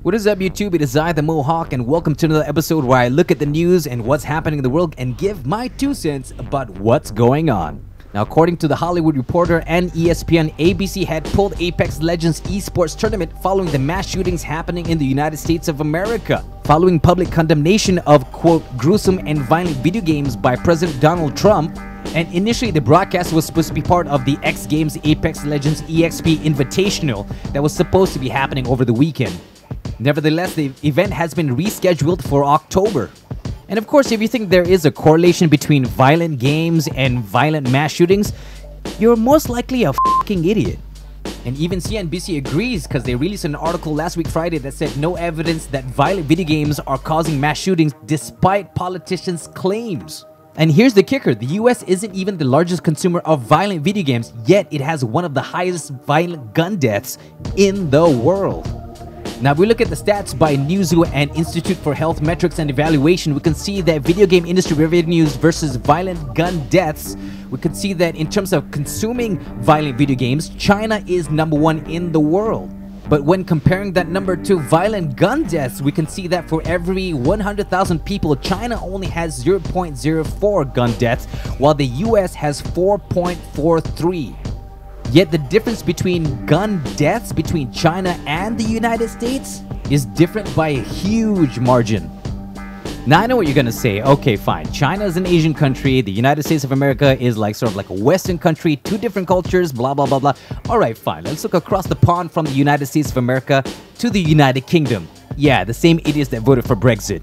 What is up, YouTube? It is I, the Mohawk, and welcome to another episode where I look at the news and what's happening in the world and give my 2 cents about what's going on. Now, according to The Hollywood Reporter and ESPN, ABC had pulled Apex Legends esports tournament following the mass shootings happening in the United States of America. Following public condemnation of, quote, gruesome and violent video games by President Donald Trump, and initially the broadcast was supposed to be part of the X Games Apex Legends EXP Invitational that was supposed to be happening over the weekend. Nevertheless, the event has been rescheduled for October. And of course, if you think there is a correlation between violent games and violent mass shootings, you're most likely a fucking idiot. And even CNBC agrees, because they released an article last week Friday that said no evidence that violent video games are causing mass shootings despite politicians' claims. And here's the kicker, the US isn't even the largest consumer of violent video games, yet it has one of the highest violent gun deaths in the world. Now, if we look at the stats by Newzoo and Institute for Health Metrics and Evaluation, we can see that video game industry revenues versus violent gun deaths. We can see that in terms of consuming violent video games, China is #1 in the world. But when comparing that number to violent gun deaths, we can see that for every 100,000 people, China only has 0.04 gun deaths, while the US has 4.43. Yet the difference between gun deaths between China and the United States is different by a huge margin. Now, I know what you're gonna say. Okay, fine. China is an Asian country. The United States of America is sort of like a Western country. 2 different cultures, blah, blah, blah, blah. All right, fine. Let's look across the pond from the United States of America to the United Kingdom. Yeah, the same idiots that voted for Brexit.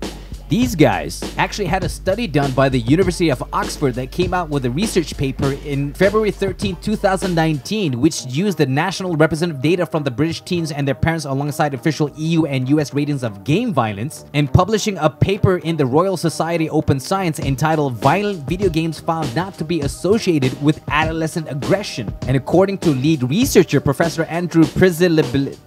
These guys actually had a study done by the University of Oxford that came out with a research paper in February 13, 2019, which used the national representative data from the British teens and their parents alongside official EU and US ratings of game violence, and publishing a paper in the Royal Society Open Science entitled "Violent Video Games Found Not to be Associated with Adolescent Aggression." And according to lead researcher Professor Andrew Przybylski.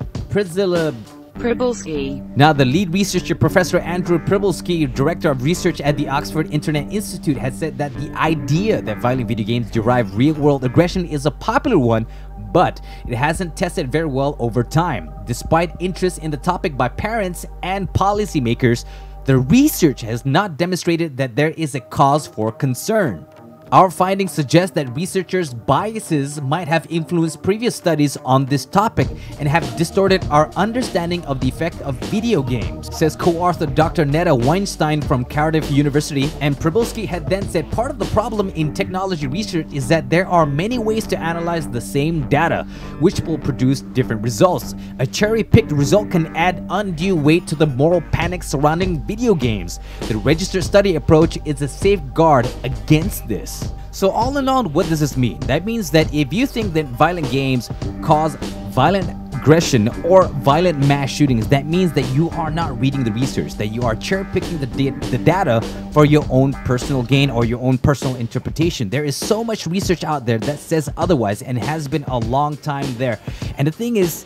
Now, the lead researcher, Professor Andrew Przybylski, director of research at the Oxford Internet Institute, has said that the idea that violent video games derive real-world aggression is a popular one, but it hasn't tested very well over time. Despite interest in the topic by parents and policymakers, the research has not demonstrated that there is a cause for concern. Our findings suggest that researchers' biases might have influenced previous studies on this topic and have distorted our understanding of the effect of video games, says co-author Dr. Netta Weinstein from Cardiff University. And Przybylski had then said part of the problem in technology research is that there are many ways to analyze the same data, which will produce different results. A cherry-picked result can add undue weight to the moral panic surrounding video games. The registered study approach is a safeguard against this. So all in all, what does this mean? That means that if you think that violent games cause violent aggression or violent mass shootings, that means that you are not reading the research, that you are cherry-picking the data for your own personal gain or your own personal interpretation. There is so much research out there that says otherwise and has been a long time there. And the thing is,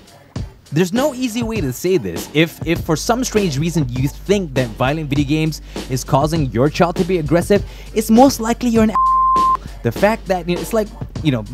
there's no easy way to say this. If for some strange reason you think that violent video games is causing your child to be aggressive, it's most likely you're an The fact that, it's like,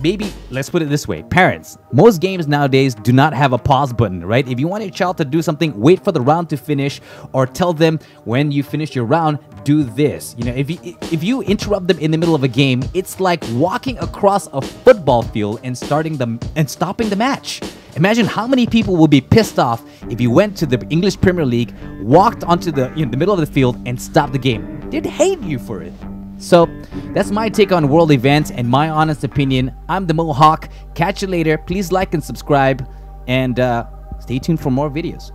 maybe, let's put it this way. Parents, most games nowadays do not have a pause button, right? If you want your child to do something, wait for the round to finish, or tell them when you finish your round, do this. If you interrupt them in the middle of a game, it's like walking across a football field and stopping the match. Imagine how many people will be pissed off if you went to the English Premier League, walked onto the middle of the field, and stopped the game. They'd hate you for it. So, that's my take on world events and my honest opinion. I'm the Mohawk. Catch you later. Please like and subscribe, and stay tuned for more videos.